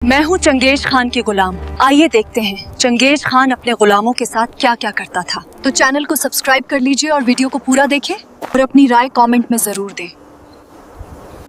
मैं हूँ Genghis Khan के गुलाम। आइए देखते हैं चंगेज खान अपने गुलामों के साथ क्या क्या करता था। तो चैनल को सब्सक्राइब कर लीजिए और वीडियो को पूरा देखें और अपनी राय कमेंट में जरूर दें।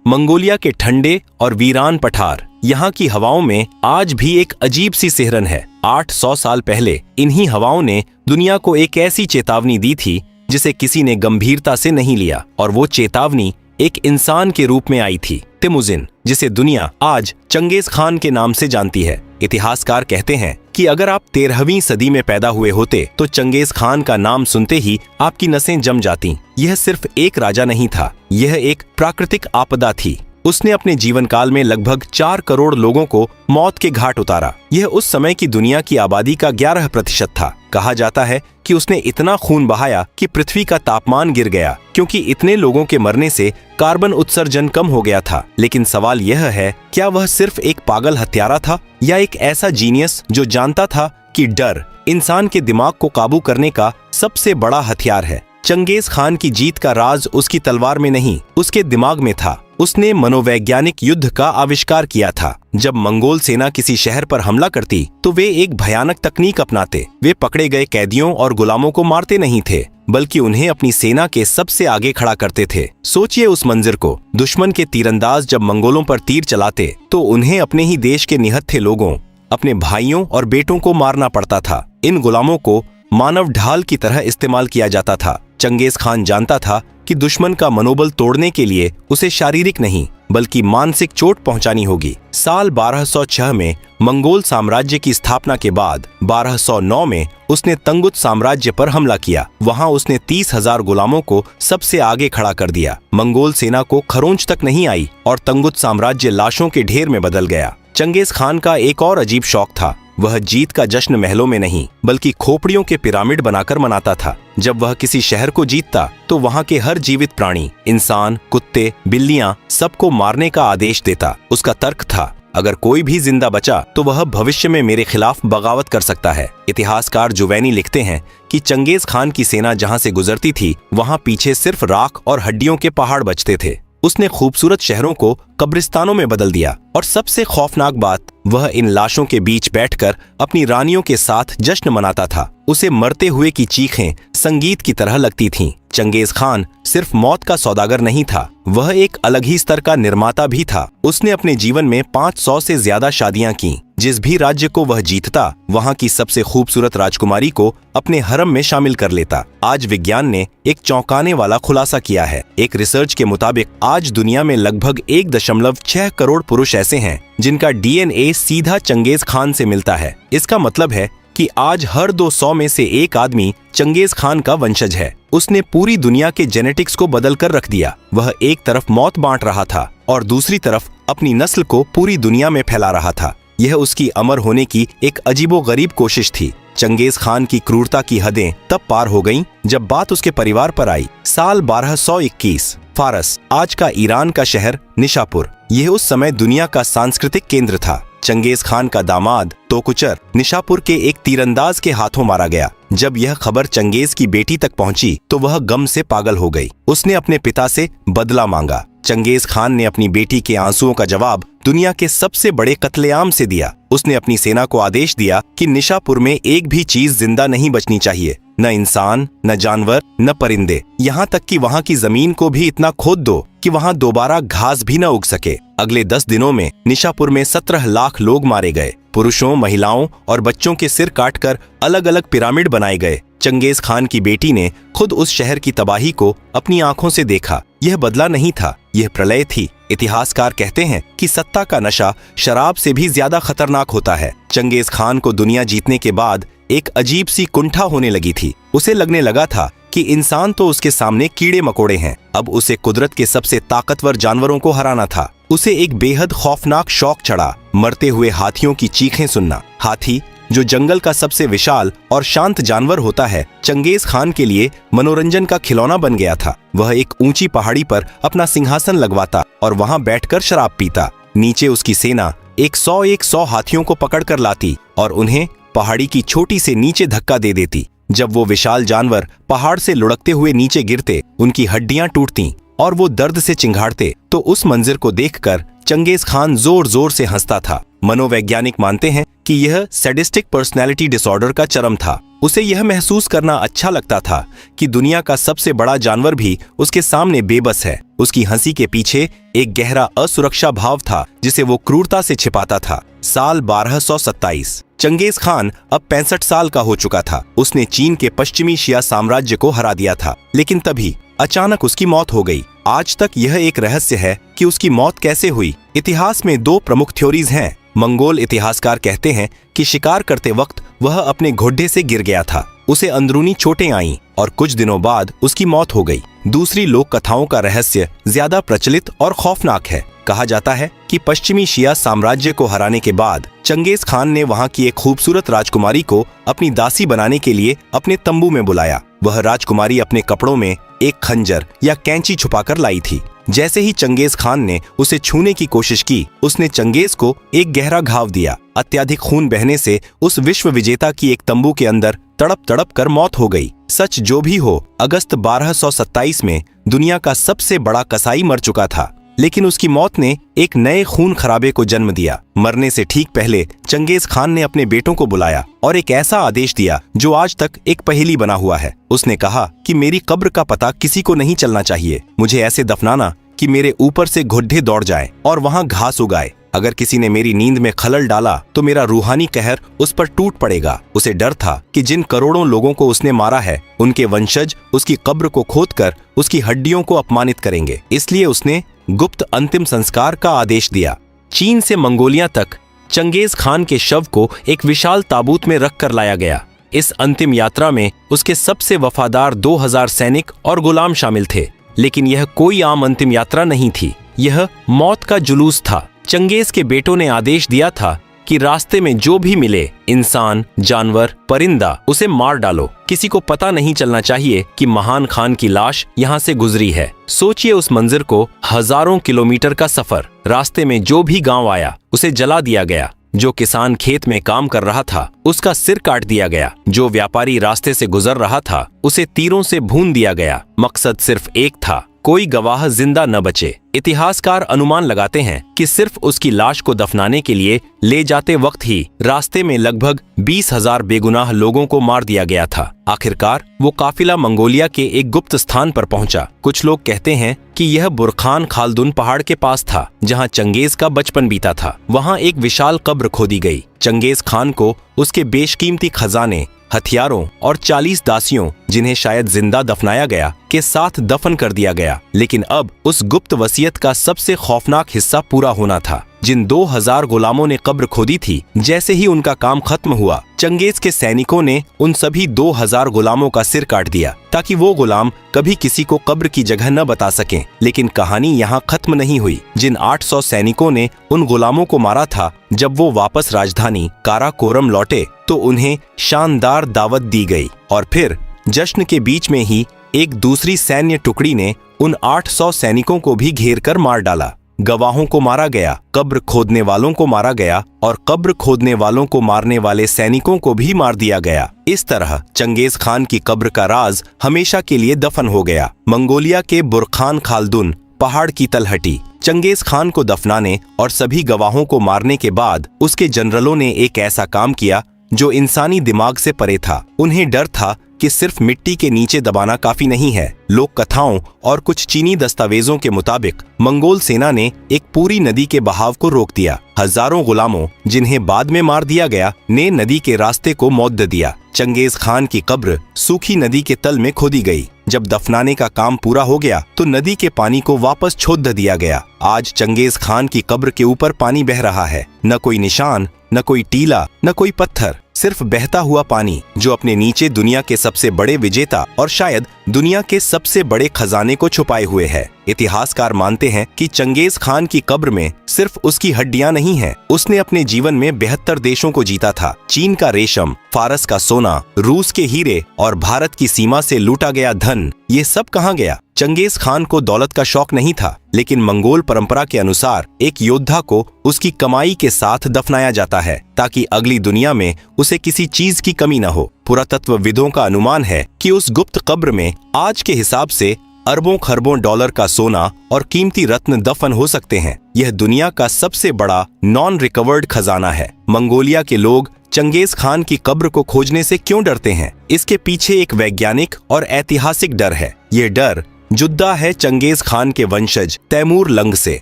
मंगोलिया के ठंडे और वीरान पठार, यहाँ की हवाओं में आज भी एक अजीब सी सिहरन है। 800 साल पहले इन्हीं हवाओं ने दुनिया को एक ऐसी चेतावनी दी थी जिसे किसी ने गंभीरता से नहीं लिया, और वो चेतावनी एक इंसान के रूप में आई थी, तिमुजिन, जिसे दुनिया आज चंगेज खान के नाम से जानती है। इतिहासकार कहते हैं कि अगर आप 13वीं सदी में पैदा हुए होते तो चंगेज खान का नाम सुनते ही आपकी नसें जम जाती। यह सिर्फ एक राजा नहीं था, यह एक प्राकृतिक आपदा थी। उसने अपने जीवन काल में लगभग 4 करोड़ लोगों को मौत के घाट उतारा। यह उस समय की दुनिया की आबादी का 11% था। कहा जाता है कि उसने इतना खून बहाया कि पृथ्वी का तापमान गिर गया, क्योंकि इतने लोगों के मरने से कार्बन उत्सर्जन कम हो गया था। लेकिन सवाल यह है, क्या वह सिर्फ एक पागल हत्यारा था या एक ऐसा जीनियस जो जानता था कि डर इंसान के दिमाग को काबू करने का सबसे बड़ा हथियार है। चंगेज खान की जीत का राज उसकी तलवार में नहीं, उसके दिमाग में था। उसने मनोवैज्ञानिक युद्ध का आविष्कार किया था। जब मंगोल सेना किसी शहर पर हमला करती तो वे एक भयानक तकनीक अपनाते। वे पकड़े गए कैदियों और गुलामों को मारते नहीं थे, बल्कि उन्हें अपनी सेना के सबसे आगे खड़ा करते थे। सोचिए उस मंजर को। दुश्मन के तीरंदाज जब मंगोलों पर तीर चलाते तो उन्हें अपने ही देश के निहत्थे लोगों, अपने भाइयों और बेटों को मारना पड़ता था। इन गुलामों को मानव ढाल की तरह इस्तेमाल किया जाता था। चंगेज खान जानता था कि दुश्मन का मनोबल तोड़ने के लिए उसे शारीरिक नहीं बल्कि मानसिक चोट पहुंचानी होगी। साल 1206 में मंगोल साम्राज्य की स्थापना के बाद 1209 में उसने तंगुत साम्राज्य पर हमला किया। वहां उसने 30,000 गुलामों को सबसे आगे खड़ा कर दिया। मंगोल सेना को खरोंच तक नहीं आई और तंगुत साम्राज्य लाशों के ढेर में बदल गया। चंगेज खान का एक और अजीब शौक था। वह जीत का जश्न महलों में नहीं बल्कि खोपड़ियों के पिरामिड बनाकर मनाता था। जब वह किसी शहर को जीतता तो वहां के हर जीवित प्राणी, इंसान, कुत्ते, बिल्लियां, सबको मारने का आदेश देता। उसका तर्क था, अगर कोई भी जिंदा बचा तो वह भविष्य में मेरे खिलाफ बगावत कर सकता है। इतिहासकार जुवैनी लिखते हैं कि चंगेज खान की सेना जहां से गुजरती थी वहां पीछे सिर्फ राख और हड्डियों के पहाड़ बचते थे। उसने खूबसूरत शहरों को कब्रिस्तानों में बदल दिया, और सबसे खौफनाक बात, वह इन लाशों के बीच बैठकर अपनी रानियों के साथ जश्न मनाता था। उसे मरते हुए की चीखें संगीत की तरह लगती थीं। चंगेज खान सिर्फ मौत का सौदागर नहीं था, वह एक अलग ही स्तर का निर्माता भी था। उसने अपने जीवन में 500 से ज्यादा शादियां की। जिस भी राज्य को वह जीतता वहां की सबसे खूबसूरत राजकुमारी को अपने हरम में शामिल कर लेता। आज विज्ञान ने एक चौंकाने वाला खुलासा किया है। एक रिसर्च के मुताबिक आज दुनिया में लगभग 1.6 करोड़ पुरुष ऐसे हैं जिनका DNA सीधा चंगेज खान से मिलता है। इसका मतलब है कि आज हर 200 में से एक आदमी चंगेज खान का वंशज है। उसने पूरी दुनिया के जेनेटिक्स को बदल कर रख दिया। वह एक तरफ मौत बांट रहा था और दूसरी तरफ अपनी नस्ल को पूरी दुनिया में फैला रहा था। यह उसकी अमर होने की एक अजीबोगरीब कोशिश थी। चंगेज खान की क्रूरता की हदें तब पार हो गईं जब बात उसके परिवार पर आई। साल 1221, फारस, आज का ईरान का शहर निशापुर, यह उस समय दुनिया का सांस्कृतिक केंद्र था। चंगेज खान का दामाद तोकुचर निशापुर के एक तीरंदाज के हाथों मारा गया। जब यह खबर चंगेज की बेटी तक पहुंची तो वह गम से पागल हो गई। उसने अपने पिता से बदला मांगा। चंगेज खान ने अपनी बेटी के आंसुओं का जवाब दुनिया के सबसे बड़े कत्लेआम से दिया। उसने अपनी सेना को आदेश दिया कि निशापुर में एक भी चीज जिंदा नहीं बचनी चाहिए, न इंसान, न जानवर, न परिंदे, यहाँ तक कि वहाँ की जमीन को भी इतना खोद दो कि वहाँ दोबारा घास भी न उग सके। अगले 10 दिनों में निशापुर में 17 लाख लोग मारे गए। पुरुषों, महिलाओं और बच्चों के सिर काटकर अलग अलग पिरामिड बनाए गए। चंगेज खान की बेटी ने खुद उस शहर की तबाही को अपनी आंखों से देखा। यह बदला नहीं था, यह प्रलय थी। इतिहासकार कहते हैं कि सत्ता का नशा शराब से भी ज्यादा खतरनाक होता है। चंगेज खान को दुनिया जीतने के बाद एक अजीब सी कुंठा होने लगी थी। उसे लगने लगा था कि इंसान तो उसके सामने कीड़े मकोड़े हैं। अब उसे कुदरत के सबसे ताकतवर जानवरों को हराना था। उसे एक बेहद खौफनाक शौक चढ़ा, मरते हुए हाथियों की चीखें सुनना। हाथी, जो जंगल का सबसे विशाल और शांत जानवर होता है, चंगेज खान के लिए मनोरंजन का खिलौना बन गया था। वह एक ऊंची पहाड़ी पर अपना सिंहासन लगवाता और वहां बैठकर शराब पीता। नीचे उसकी सेना 100 हाथियों को पकड़ कर लाती और उन्हें पहाड़ी की छोटी से नीचे धक्का दे देती। जब वो विशाल जानवर पहाड़ से लुढ़कते हुए नीचे गिरते, उनकी हड्डियां टूटती और वो दर्द से चिंघाड़ते, तो उस मंजर को देखकर चंगेज खान जोर जोर से हंसता था। मनोवैज्ञानिक मानते हैं कि यह सैडिस्टिक पर्सनैलिटी डिसऑर्डर का चरम था। उसे यह महसूस करना अच्छा लगता था कि दुनिया का सबसे बड़ा जानवर भी उसके सामने बेबस है। उसकी हंसी के पीछे एक गहरा असुरक्षा भाव था जिसे वो क्रूरता से छिपाता था। साल 1227। चंगेज खान अब 65 साल का हो चुका था। उसने चीन के पश्चिमी शिया साम्राज्य को हरा दिया था, लेकिन तभी अचानक उसकी मौत हो गई। आज तक यह एक रहस्य है कि उसकी मौत कैसे हुई। इतिहास में दो प्रमुख थ्योरीज हैं। मंगोल इतिहासकार कहते हैं कि शिकार करते वक्त वह अपने घोड़े से गिर गया था, उसे अंदरूनी चोटें आईं और कुछ दिनों बाद उसकी मौत हो गई। दूसरी लोक कथाओं का रहस्य ज्यादा प्रचलित और खौफनाक है। कहा जाता है कि पश्चिमी शिया साम्राज्य को हराने के बाद चंगेज खान ने वहां की एक खूबसूरत राजकुमारी को अपनी दासी बनाने के लिए अपने तंबू में बुलाया। वह राजकुमारी अपने कपड़ों में एक खंजर या कैंची छुपाकर लाई थी। जैसे ही चंगेज खान ने उसे छूने की कोशिश की, उसने चंगेज को एक गहरा घाव दिया। अत्यधिक खून बहने से उस विश्व विजेता की एक तंबू के अंदर तड़प तड़प कर मौत हो गई। सच जो भी हो, अगस्त 1227 में दुनिया का सबसे बड़ा कसाई मर चुका था, लेकिन उसकी मौत ने एक नए खून खराबे को जन्म दिया। मरने से ठीक पहले चंगेज खान ने अपने बेटों को बुलाया और एक ऐसा आदेश दिया जो आज तक एक पहेली बना हुआ है। उसने कहा कि मेरी कब्र का पता किसी को नहीं चलना चाहिए। मुझे ऐसे दफनाना कि मेरे ऊपर से घोड़े दौड़ जाए और वहां घास उगाए। अगर किसी ने मेरी नींद में खलल डाला तो मेरा रूहानी कहर उस पर टूट पड़ेगा। उसे डर था कि जिन करोड़ों लोगों को उसने मारा है, उनके वंशज उसकी कब्र को खोदकर उसकी हड्डियों को अपमानित करेंगे। इसलिए उसने गुप्त अंतिम संस्कार का आदेश दिया। चीन से मंगोलिया तक चंगेज खान के शव को एक विशाल ताबूत में रख कर लाया गया। इस अंतिम यात्रा में उसके सबसे वफादार 2000 सैनिक और गुलाम शामिल थे। लेकिन यह कोई आम अंतिम यात्रा नहीं थी, यह मौत का जुलूस था। चंगेज के बेटों ने आदेश दिया था कि रास्ते में जो भी मिले, इंसान, जानवर, परिंदा, उसे मार डालो। किसी को पता नहीं चलना चाहिए कि महान खान की लाश यहाँ से गुजरी है। सोचिए उस मंजिर को, हजारों किलोमीटर का सफर। रास्ते में जो भी गांव आया उसे जला दिया गया। जो किसान खेत में काम कर रहा था उसका सिर काट दिया गया। जो व्यापारी रास्ते से गुजर रहा था उसे तीरों से भून दिया गया। मकसद सिर्फ एक था, कोई गवाह जिंदा न बचे। इतिहासकार अनुमान लगाते हैं कि सिर्फ उसकी लाश को दफनाने के लिए ले जाते वक्त ही रास्ते में लगभग 20,000 बेगुनाह लोगों को मार दिया गया था। आखिरकार वो काफिला मंगोलिया के एक गुप्त स्थान पर पहुंचा। कुछ लोग कहते हैं कि यह बुरखान खालदुन पहाड़ के पास था, जहां चंगेज का बचपन बीता था। वहां एक विशाल कब्र खोदी गई। चंगेज खान को उसके बेशकीमती खजाने, हथियारों और 40 दासियों, जिन्हें शायद जिंदा दफनाया गया, के साथ दफन कर दिया गया। लेकिन अब उस गुप्त वसीयत का सबसे खौफनाक हिस्सा पूरा होना था। जिन 2000 गुलामों ने कब्र खोदी थी, जैसे ही उनका काम खत्म हुआ, चंगेज के सैनिकों ने उन सभी 2000 गुलामों का सिर काट दिया ताकि वो गुलाम कभी किसी को कब्र की जगह न बता सकें। लेकिन कहानी यहाँ खत्म नहीं हुई। जिन 800 सैनिकों ने उन गुलामों को मारा था, जब वो वापस राजधानी काराकोरम लौटे तो उन्हें शानदार दावत दी गई और फिर जश्न के बीच में ही एक दूसरी सैन्य टुकड़ी ने उन 800 सैनिकों को भी घेर कर मार डाला। गवाहों को मारा गया, कब्र खोदने वालों को मारा गया और कब्र खोदने वालों को मारने वाले सैनिकों को भी मार दिया गया। इस तरह चंगेज खान की कब्र का राज हमेशा के लिए दफन हो गया। मंगोलिया के बुरखान खालदुन पहाड़ की तलहटी। चंगेज खान को दफनाने और सभी गवाहों को मारने के बाद उसके जनरलों ने एक ऐसा काम किया जो इंसानी दिमाग से परे था। उन्हें डर था कि सिर्फ मिट्टी के नीचे दबाना काफी नहीं है। लोक कथाओं और कुछ चीनी दस्तावेजों के मुताबिक मंगोल सेना ने एक पूरी नदी के बहाव को रोक दिया। हजारों गुलामों, जिन्हें बाद में मार दिया गया, ने नदी के रास्ते को मौत दिया। चंगेज खान की कब्र सूखी नदी के तल में खोदी गई। जब दफनाने का काम पूरा हो गया तो नदी के पानी को वापस छोड़ दिया गया। आज चंगेज खान की कब्र के ऊपर पानी बह रहा है। न कोई निशान, न कोई टीला, न कोई पत्थर, सिर्फ बहता हुआ पानी जो अपने नीचे दुनिया के सबसे बड़े विजेता और शायद दुनिया के सबसे बड़े खजाने को छुपाए हुए है। इतिहासकार मानते हैं कि चंगेज खान की कब्र में सिर्फ उसकी हड्डियां नहीं हैं, उसने अपने जीवन में 72 देशों को जीता था। चीन का रेशम, फारस का सोना, रूस के हीरे और भारत की सीमा से लूटा गया धन, ये सब कहाँ गया? चंगेज खान को दौलत का शौक नहीं था, लेकिन मंगोल परंपरा के अनुसार एक योद्धा को उसकी कमाई के साथ दफनाया जाता है ताकि अगली दुनिया में उसे किसी चीज की कमी न हो। पुरातत्वविदों का अनुमान है कि उस गुप्त कब्र में आज के हिसाब से अरबों खरबों डॉलर का सोना और कीमती रत्न दफन हो सकते हैं। यह दुनिया का सबसे बड़ा नॉन रिकवर्ड खजाना है। मंगोलिया के लोग चंगेज खान की कब्र को खोजने से क्यों डरते हैं? इसके पीछे एक वैज्ञानिक और ऐतिहासिक डर है। ये डर जुद्दा है चंगेज खान के वंशज तैमूर लंग से।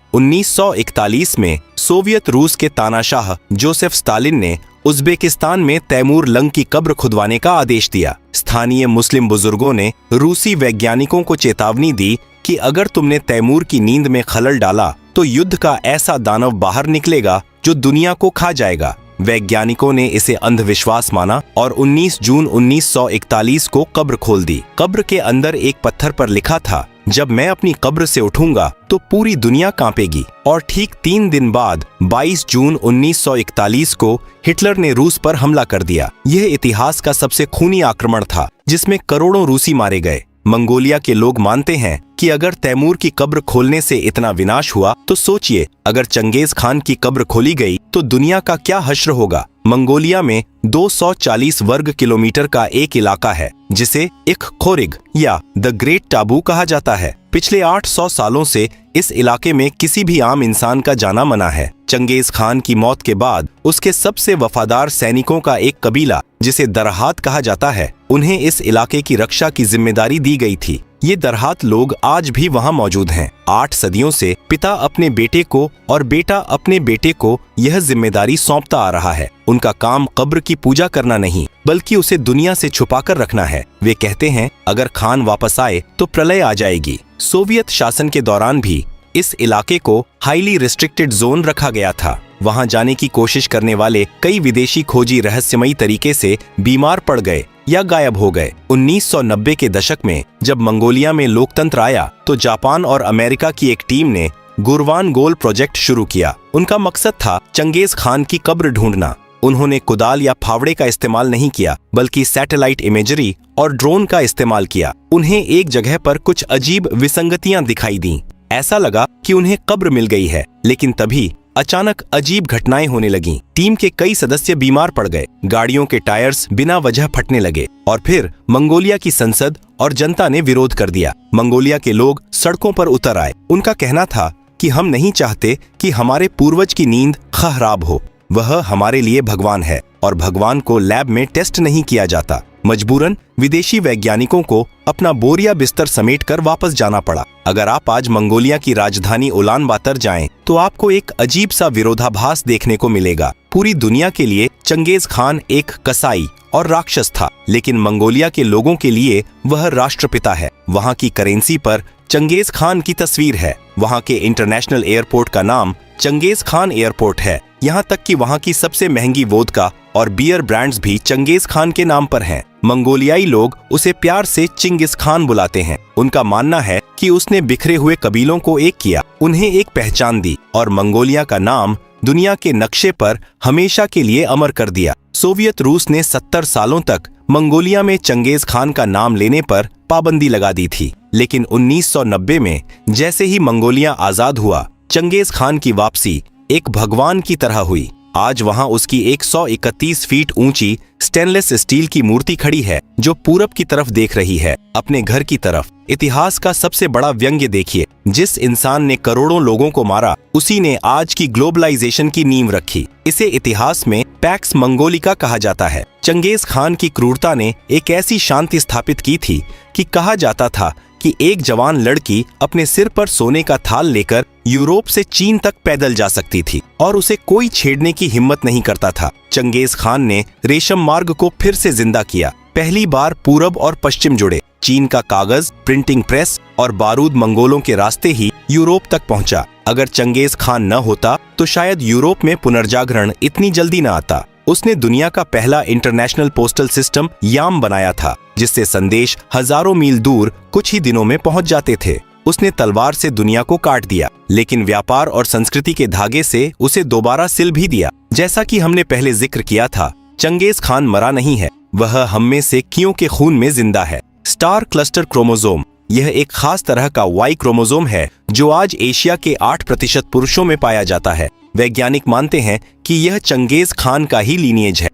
1941 में सोवियत रूस के तानाशाह जोसेफ स्टालिन ने उज्बेकिस्तान में तैमूर लंग की कब्र खुदवाने का आदेश दिया। स्थानीय मुस्लिम बुजुर्गों ने रूसी वैज्ञानिकों को चेतावनी दी कि अगर तुमने तैमूर की नींद में खलल डाला तो युद्ध का ऐसा दानव बाहर निकलेगा जो दुनिया को खा जाएगा। वैज्ञानिकों ने इसे अंधविश्वास माना और 19 जून 1941 को कब्र खोल दी। कब्र के अंदर एक पत्थर पर लिखा था, जब मैं अपनी कब्र से उठूंगा तो पूरी दुनिया कांपेगी। और ठीक 3 दिन बाद 22 जून 1941 को हिटलर ने रूस पर हमला कर दिया। यह इतिहास का सबसे खूनी आक्रमण था जिसमें करोड़ों रूसी मारे गए। मंगोलिया के लोग मानते हैं कि अगर तैमूर की कब्र खोलने से इतना विनाश हुआ तो सोचिए, अगर चंगेज खान की कब्र खोली गई तो दुनिया का क्या हश्र होगा। मंगोलिया में 240 वर्ग किलोमीटर का एक इलाका है जिसे इख खोरिग या द ग्रेट टाबू कहा जाता है। पिछले 800 सालों से इस इलाके में किसी भी आम इंसान का जाना मना है। चंगेज खान की मौत के बाद उसके सबसे वफादार सैनिकों का एक कबीला जिसे दरहात कहा जाता है, उन्हें इस इलाके की रक्षा की जिम्मेदारी दी गई थी। ये दरहात लोग आज भी वहाँ मौजूद हैं। 8 सदियों से पिता अपने बेटे को और बेटा अपने बेटे को यह जिम्मेदारी सौंपता आ रहा है। उनका काम कब्र की पूजा करना नहीं बल्कि उसे दुनिया से छुपाकर रखना है। वे कहते हैं अगर खान वापस आए तो प्रलय आ जाएगी। सोवियत शासन के दौरान भी इस इलाके को हाईली रिस्ट्रिक्टेड जोन रखा गया था। वहां जाने की कोशिश करने वाले कई विदेशी खोजी रहस्यमयी तरीके से बीमार पड़ गए या गायब हो गए। 1990 के दशक में जब मंगोलिया में लोकतंत्र आया तो जापान और अमेरिका की एक टीम ने गुरवान गोल प्रोजेक्ट शुरू किया। उनका मकसद था चंगेज खान की कब्र ढूंढना। उन्होंने कुदाल या फावड़े का इस्तेमाल नहीं किया बल्कि सैटेलाइट इमेजरी और ड्रोन का इस्तेमाल किया। उन्हें एक जगह पर कुछ अजीब विसंगतियां दिखाई दी। ऐसा लगा कि उन्हें कब्र मिल गई है, लेकिन तभी अचानक अजीब घटनाएं होने लगीं। टीम के कई सदस्य बीमार पड़ गए, गाड़ियों के टायर्स बिना वजह फटने लगे और फिर मंगोलिया की संसद और जनता ने विरोध कर दिया। मंगोलिया के लोग सड़कों पर उतर आए। उनका कहना था कि हम नहीं चाहते कि हमारे पूर्वज की नींद खराब हो। वह हमारे लिए भगवान है और भगवान को लैब में टेस्ट नहीं किया जाता। मजबूरन विदेशी वैज्ञानिकों को अपना बोरिया बिस्तर समेटकर वापस जाना पड़ा। अगर आप आज मंगोलिया की राजधानी उलान बातर जाएं, तो आपको एक अजीब सा विरोधाभास देखने को मिलेगा। पूरी दुनिया के लिए चंगेज खान एक कसाई और राक्षस था, लेकिन मंगोलिया के लोगों के लिए वह राष्ट्रपिता है। वहाँ की करेंसी पर चंगेज खान की तस्वीर है। वहाँ के इंटरनेशनल एयरपोर्ट का नाम चंगेज खान एयरपोर्ट है। यहाँ तक कि वहाँ की सबसे महंगी वोदका और बियर ब्रांड्स भी चंगेज खान के नाम पर हैं। मंगोलियाई लोग उसे प्यार से चिंगिस खान बुलाते हैं। उनका मानना है कि उसने बिखरे हुए कबीलों को एक किया, उन्हें एक पहचान दी और मंगोलिया का नाम दुनिया के नक्शे पर हमेशा के लिए अमर कर दिया। सोवियत रूस ने 70 सालों तक मंगोलिया में चंगेज खान का नाम लेने पर पाबंदी लगा दी थी, लेकिन 1990 में जैसे ही मंगोलिया आजाद हुआ, चंगेज खान की वापसी एक भगवान की तरह हुई। आज वहां उसकी 131 फीट ऊंची स्टेनलेस स्टील की मूर्ति खड़ी है जो पूरब की तरफ देख रही है, अपने घर की तरफ। इतिहास का सबसे बड़ा व्यंग्य देखिए, जिस इंसान ने करोड़ों लोगों को मारा उसी ने आज की ग्लोबलाइजेशन की नींव रखी। इसे इतिहास में पैक्स मंगोलिका कहा जाता है। चंगेज खान की क्रूरता ने एक ऐसी शांति स्थापित की थी कि कहा जाता था कि एक जवान लड़की अपने सिर पर सोने का थाल लेकर यूरोप से चीन तक पैदल जा सकती थी और उसे कोई छेड़ने की हिम्मत नहीं करता था। चंगेज खान ने रेशम मार्ग को फिर से जिंदा किया। पहली बार पूरब और पश्चिम जुड़े। चीन का कागज, प्रिंटिंग प्रेस और बारूद मंगोलों के रास्ते ही यूरोप तक पहुंचा। अगर चंगेज खान न होता तो शायद यूरोप में पुनर्जागरण इतनी जल्दी न आता। उसने दुनिया का पहला इंटरनेशनल पोस्टल सिस्टम याम बनाया था, जिससे संदेश हजारों मील दूर कुछ ही दिनों में पहुंच जाते थे। उसने तलवार से दुनिया को काट दिया, लेकिन व्यापार और संस्कृति के धागे से उसे दोबारा सिल भी दिया। जैसा कि हमने पहले जिक्र किया था, चंगेज खान मरा नहीं है, वह हम में से कियों के खून में जिंदा है। स्टार क्लस्टर क्रोमोसोम, यह एक खास तरह का वाई क्रोमोसोम है जो आज एशिया के 8% पुरुषों में पाया जाता है। वैज्ञानिक मानते हैं कि यह चंगेज खान का ही लीनिएज है।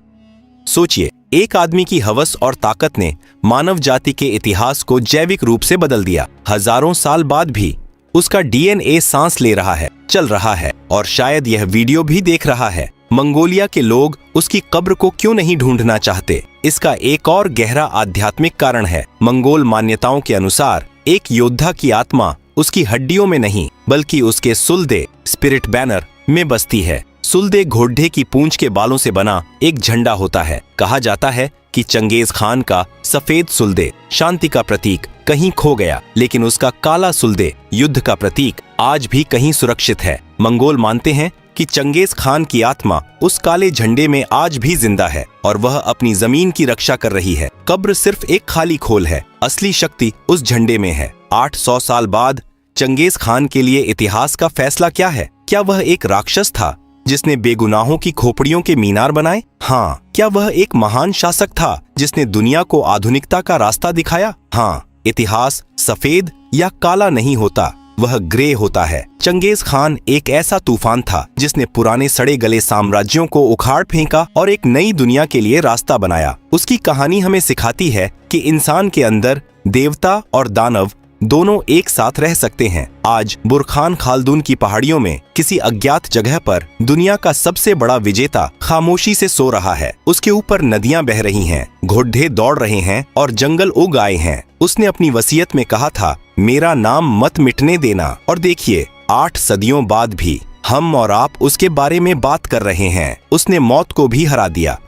सोचिए, एक आदमी की हवस और ताकत ने मानव जाति के इतिहास को जैविक रूप से बदल दिया। हजारों साल बाद भी उसका डीएनए सांस ले रहा है, चल रहा है और शायद यह वीडियो भी देख रहा है। मंगोलिया के लोग उसकी कब्र को क्यों नहीं ढूंढना चाहते? इसका एक और गहरा आध्यात्मिक कारण है। मंगोल मान्यताओं के अनुसार एक योद्धा की आत्मा उसकी हड्डियों में नहीं बल्कि उसके सुलदे स्पिरिट बैनर में बसती है। सुलदे घोड़े की पूंछ के बालों से बना एक झंडा होता है। कहा जाता है कि चंगेज खान का सफेद सुलदे शांति का प्रतीक कहीं खो गया, लेकिन उसका काला सुलदे युद्ध का प्रतीक आज भी कहीं सुरक्षित है। मंगोल मानते हैं कि चंगेज खान की आत्मा उस काले झंडे में आज भी जिंदा है और वह अपनी जमीन की रक्षा कर रही है। कब्र सिर्फ एक खाली खोल है, असली शक्ति उस झंडे में है। 800 साल बाद चंगेज खान के लिए इतिहास का फैसला क्या है? क्या वह एक राक्षस था जिसने बेगुनाहों की खोपड़ियों के मीनार बनाए? हाँ। क्या वह एक महान शासक था जिसने दुनिया को आधुनिकता का रास्ता दिखाया? हाँ। इतिहास सफेद या काला नहीं होता, वह ग्रे होता है। चंगेज खान एक ऐसा तूफान था जिसने पुराने सड़े गले साम्राज्यों को उखाड़ फेंका और एक नई दुनिया के लिए रास्ता बनाया। उसकी कहानी हमें सिखाती है कि इंसान के अंदर देवता और दानव दोनों एक साथ रह सकते हैं। आज बुरखान खालदून की पहाड़ियों में किसी अज्ञात जगह पर दुनिया का सबसे बड़ा विजेता खामोशी से सो रहा है। उसके ऊपर नदियां बह रही हैं, घोड़े दौड़ रहे हैं और जंगल उग आए हैं। उसने अपनी वसीयत में कहा था, मेरा नाम मत मिटने देना। और देखिए, 8 सदियों बाद भी हम और आप उसके बारे में बात कर रहे हैं। उसने मौत को भी हरा दिया,